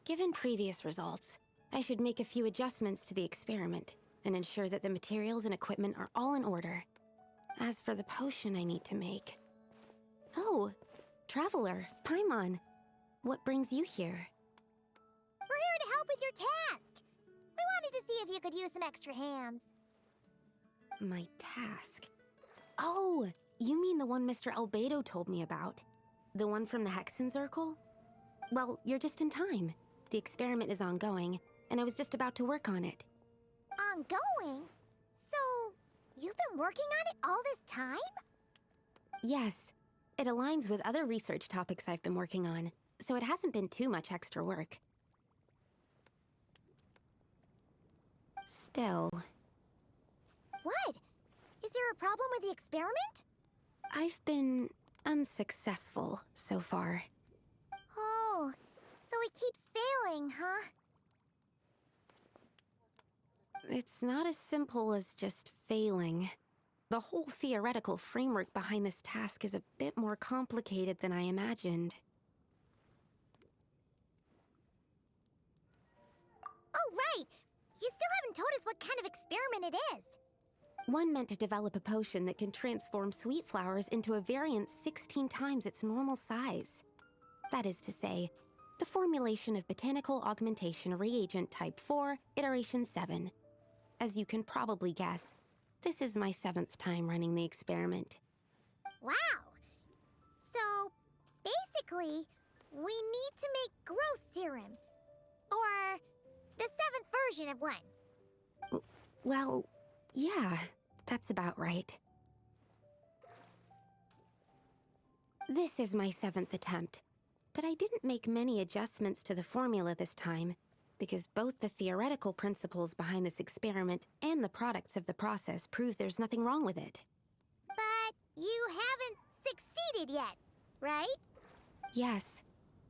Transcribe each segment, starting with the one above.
Given previous results, I should make a few adjustments to the experiment and ensure that the materials and equipment are all in order. As for the potion I need to make... Oh, Traveler, Paimon, what brings you here? We're here to help with your task. We wanted to see if you could use some extra hands. My task? Oh, you mean the one Mr. Albedo told me about? The one from the Hexen Circle? Well, you're just in time. The experiment is ongoing, and I was just about to work on it. Ongoing? So, you've been working on it all this time? Yes. It aligns with other research topics I've been working on, so it hasn't been too much extra work. Still... What? Is there a problem with the experiment? I've been unsuccessful so far. Oh, so it keeps failing, huh? It's not as simple as just failing. The whole theoretical framework behind this task is a bit more complicated than I imagined. Oh, right! You still haven't told us what kind of experiment it is. One meant to develop a potion that can transform sweet flowers into a variant 16 times its normal size. That is to say, the formulation of Botanical Augmentation Reagent Type 4, Iteration 7. As you can probably guess, this is my 7th time running the experiment. Wow! So, basically, we need to make growth serum. Or the 7th version of one. Well, yeah, that's about right. This is my 7th attempt, but I didn't make many adjustments to the formula this time, because both the theoretical principles behind this experiment and the products of the process prove there's nothing wrong with it. But you haven't succeeded yet, right? Yes.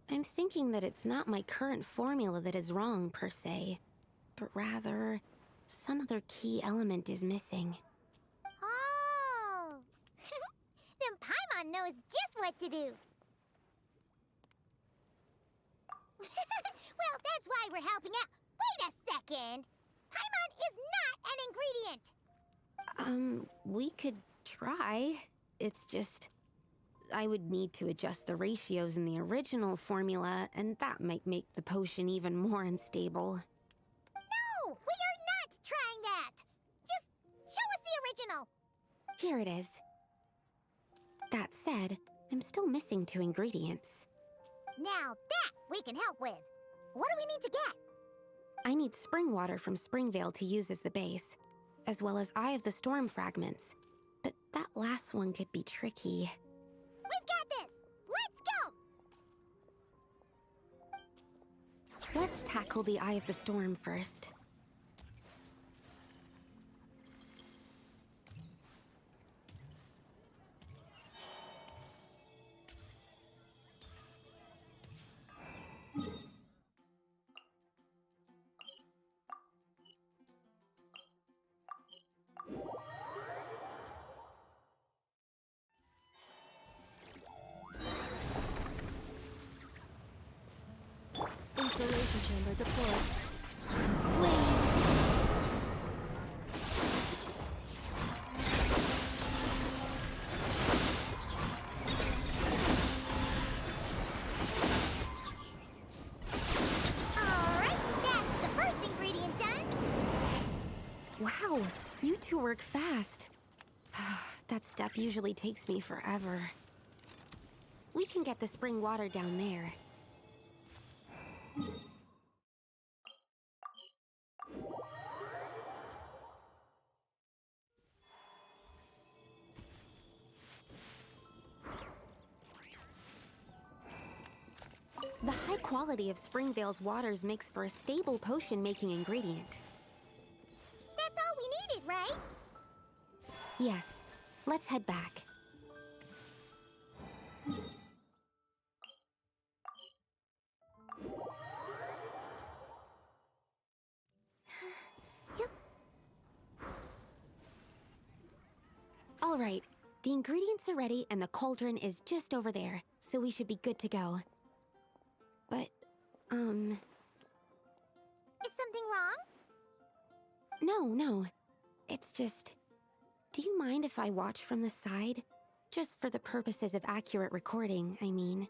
I'm thinking that it's not my current formula that is wrong, per se, but rather, some other key element is missing. Oh! Then Paimon knows just what to do. Well, that's why we're helping out. Wait a second! Paimon is not an ingredient! We could try. It's just... I would need to adjust the ratios in the original formula, and that might make the potion even more unstable. No! We are not trying that! Just show us the original! Here it is. That said, I'm still missing 2 ingredients. Now that we can help with. What do we need to get? I need spring water from Springvale to use as the base, as well as Eye of the Storm fragments. But that last one could be tricky. We've got this! Let's go! Let's tackle the Eye of the Storm first. Installation chamber deployed. Alright, that's the first ingredient done! Wow, you two work fast. That step usually takes me forever. We can get the spring water down there. The high quality of Springvale's waters makes for a stable potion-making ingredient. That's all we needed, right? Yes, let's head back. All right, the ingredients are ready and the cauldron is just over there, so we should be good to go. But Is something wrong? No. It's just... Do you mind if I watch from the side? Just for the purposes of accurate recording, I mean.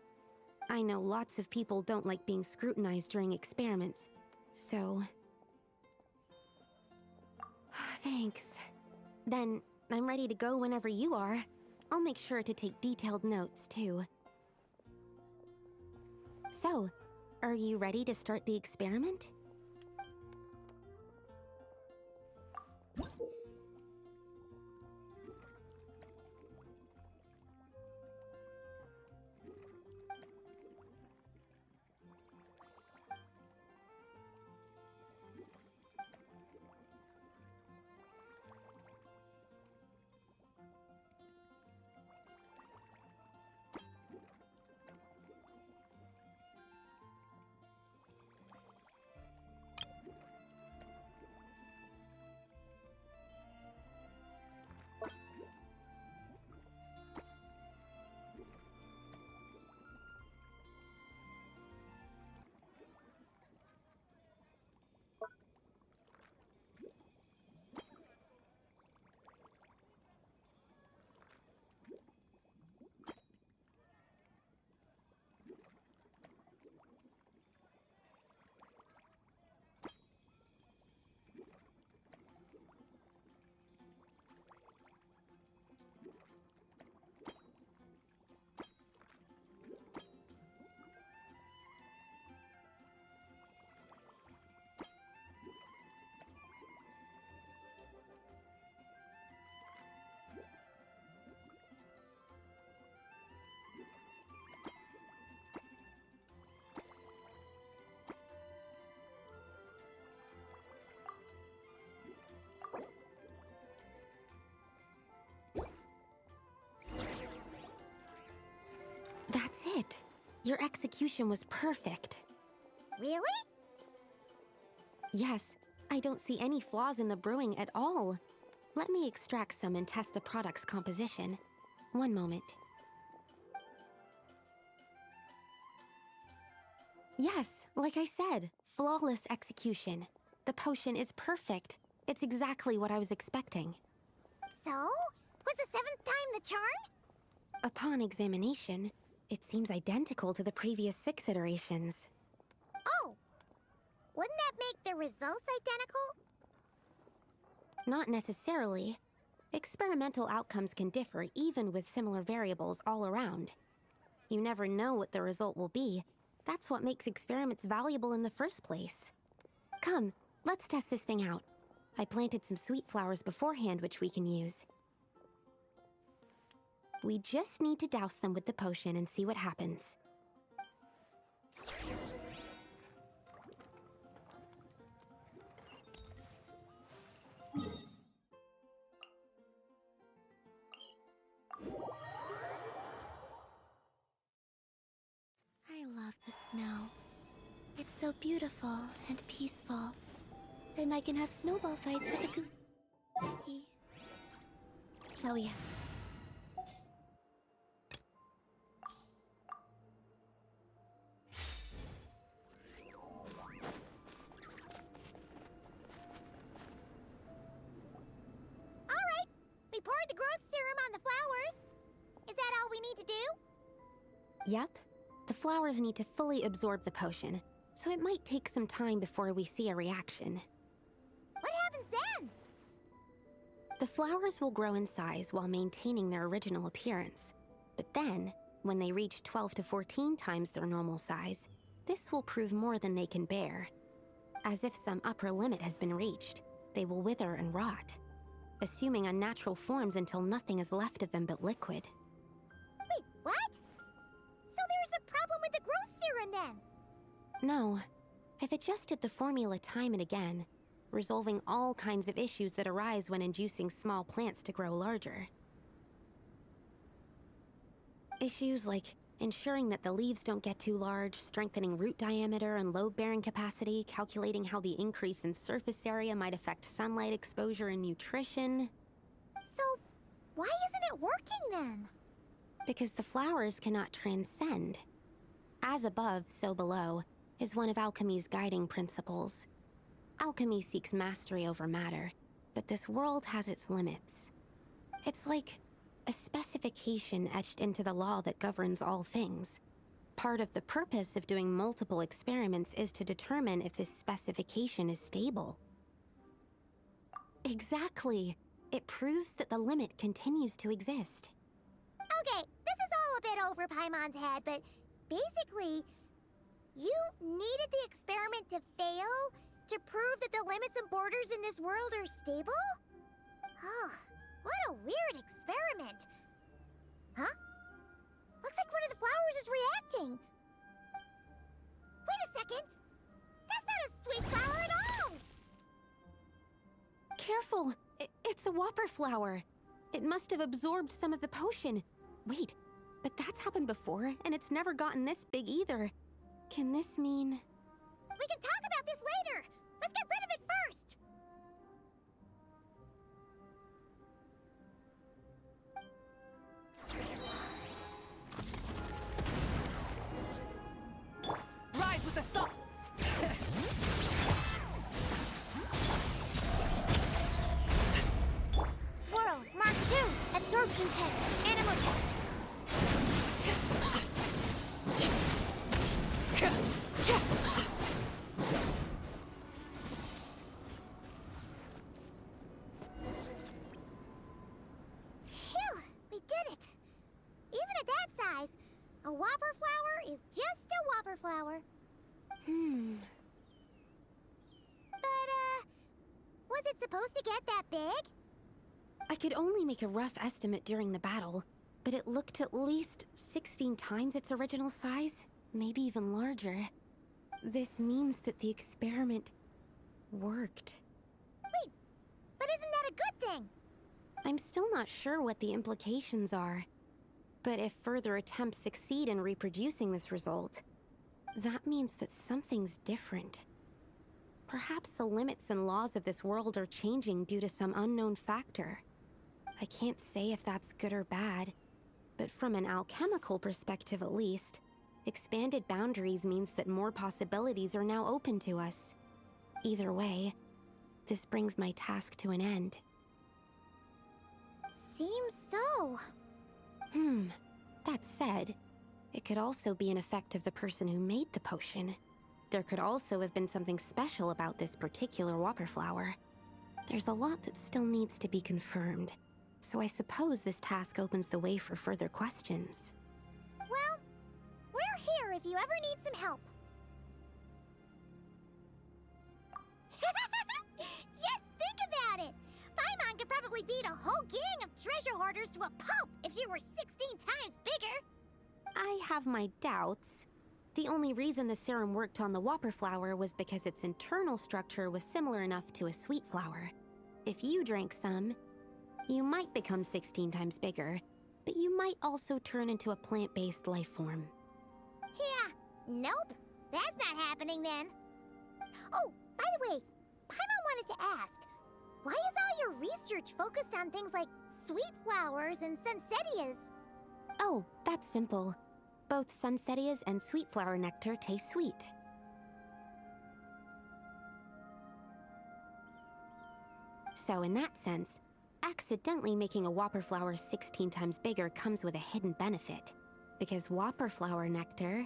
I know lots of people don't like being scrutinized during experiments, so... Thanks. Then, I'm ready to go whenever you are. I'll make sure to take detailed notes, too. So, are you ready to start the experiment? That's it. Your execution was perfect. Really? Yes, I don't see any flaws in the brewing at all. Let me extract some and test the product's composition. One moment. Yes, like I said, flawless execution. The potion is perfect. It's exactly what I was expecting. So? Was the 7th time the charm? Upon examination, it seems identical to the previous 6 iterations. Oh! Wouldn't that make the results identical? Not necessarily. Experimental outcomes can differ even with similar variables all around. You never know what the result will be. That's what makes experiments valuable in the first place. Come, let's test this thing out. I planted some sweet flowers beforehand which we can use. We just need to douse them with the potion and see what happens. I love the snow. It's so beautiful and peaceful. Then I can have snowball fights with the goofy. Shall we? Alright, we poured the growth serum on the flowers. Is that all we need to do? Yep. The flowers need to fully absorb the potion, so it might take some time before we see a reaction. What happens then? The flowers will grow in size while maintaining their original appearance. But then, when they reach 12 to 14 times their normal size, this will prove more than they can bear. As if some upper limit has been reached, they will wither and rot, assuming unnatural forms until nothing is left of them but liquid. Wait, what? So there's a problem with the growth serum then? No, I've adjusted the formula time and again, resolving all kinds of issues that arise when inducing small plants to grow larger. Issues like ensuring that the leaves don't get too large, strengthening root diameter and load-bearing capacity, calculating how the increase in surface area might affect sunlight exposure and nutrition. So, why isn't it working then? Because the flowers cannot transcend. As above, so below, is one of alchemy's guiding principles. Alchemy seeks mastery over matter, but this world has its limits. It's like a specification etched into the law that governs all things. Part of the purpose of doing multiple experiments is to determine if this specification is stable. Exactly. It proves that the limit continues to exist. Okay, this is all a bit over Paimon's head, but basically, you needed the experiment to fail to prove that the limits and borders in this world are stable? Oh, what a weird experiment. Huh? Looks like one of the flowers is reacting. Wait a second. That's not a sweet flower at all. Careful! It's a whopper flower. It must have absorbed some of the potion. Wait, but that's happened before, and it's never gotten this big either. Can this mean... We can talk about this later. Let's get rid of it first. Rise with the sun! Swirl, Mark 2, absorption test, animal test. Phew, we did it. Even at that size, a whopper flower is just a whopper flower. But, was it supposed to get that big? I could only make a rough estimate during the battle, but it looked at least 16 times its original size, maybe even larger. This means that the experiment worked. Wait, but isn't that a good thing? I'm still not sure what the implications are, but if further attempts succeed in reproducing this result, that means that something's different. Perhaps the limits and laws of this world are changing due to some unknown factor. I can't say if that's good or bad, but from an alchemical perspective at least, expanded boundaries means that more possibilities are now open to us. Either way, this brings my task to an end. Seems so. That said, it could also be an effect of the person who made the potion. There could also have been something special about this particular whopper flower. There's a lot that still needs to be confirmed, so I suppose this task opens the way for further questions. Well, we're here if you ever need some help. Just think about it! Paimon could probably beat a whole gang of treasure hoarders to a pulp if you were 16 times bigger! I have my doubts. The only reason the serum worked on the whopper flower was because its internal structure was similar enough to a sweet flower. If you drank some, you might become 16 times bigger, but you might also turn into a plant-based life form. Yeah, nope. That's not happening then. Oh, by the way, Paimon wanted to ask, why is all your research focused on things like sweet flowers and sunsettias? Oh, that's simple. Both sunsettias and sweet flower nectar taste sweet. So in that sense, accidentally making a whopper flower 16 times bigger comes with a hidden benefit. Because whopper flower nectar...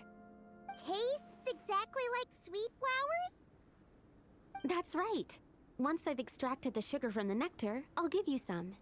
Tastes exactly like sweet flowers? That's right! Once I've extracted the sugar from the nectar, I'll give you some.